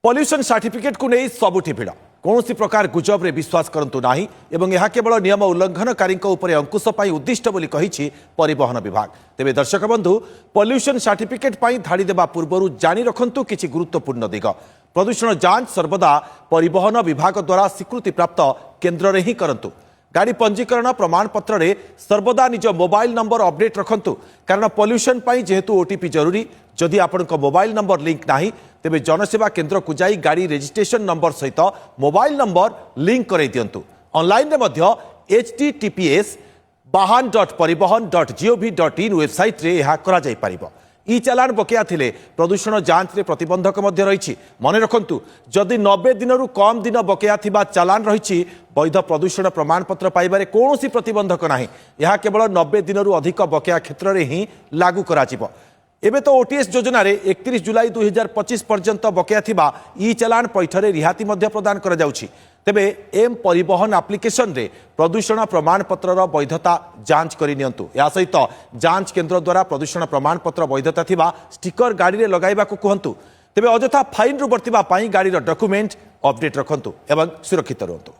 Pollution certificate को नहीं सबुठी भिड़ कौन प्रकार गुजब रे विश्वास करंतु नाही एवं यह केवल नियम उल्लंघनकारी अंकुश उद्दिष्ट बोली कही परिवहन विभाग। तेबे दर्शक बंधु पॉल्यूशन सर्टिफिकेट पर धाड़ी देवा पूर्व जानी रखंतु किछि गुरुत्वपूर्ण दिग। प्रदूषण जांच सर्वदा परिवहन विभाग द्वारा स्वीकृति प्राप्त केन्द्र रे ही करंतु। गाड़ी पंजीकरण प्रमाणपत्र रे सर्वदा निज मोबाइल नंबर अपडेट रखंतु कारण पॉल्यूशन पाई जेहेतु ओटीपी जरूरी। जदि आपनक मोबाइल नंबर लिंक नाही तेबे जनसेवा केन्द्र को जाई गाड़ी रजिस्ट्रेशन नंबर सहित मोबाइल नंबर लिंक कराई दियंतु। ऑनलाइन रे मध्य https://वाहन.परिवहन.gov.in वेबसाइट रे यह करा जाई परिबो। ई चालान बकेया थिले प्रदूषण जांच रे प्रतिबंधक मध्य रही। मने रखंतु जदि 90 दिनरु कम दिन बकेया थिबा चालान रही वैध प्रदूषण प्रमाणपत्र पाइबारे कौनसी प्रतिबंधक नाही। यह केवल 90 दिनरु अधिक बकेया क्षेत्र रे ही लागू करा जिवो। एबे तो ओटीएस योजना रे 31 जुलाई 2025 पर्यंत बकेया थिबा ई चालान पैठरे रिहाती मध्य प्रदान करा जाउछि। तेबे एम परिवहन एप्लिकेशन रे प्रदूषण प्रमाणपत्र वैधता जांच करि नियंतु। या सहित जांच केन्द्र द्वारा प्रदूषण प्रमाणपत्र वैधता थिबा स्टिकर गाड़ी रे लगाइबाकू कहंतु। तेबे अजथा फाइन रु बर्तिबा पई गाड़ी रो डॉक्यूमेंट अपडेट रखंतु एवं सुरक्षित रहंतु।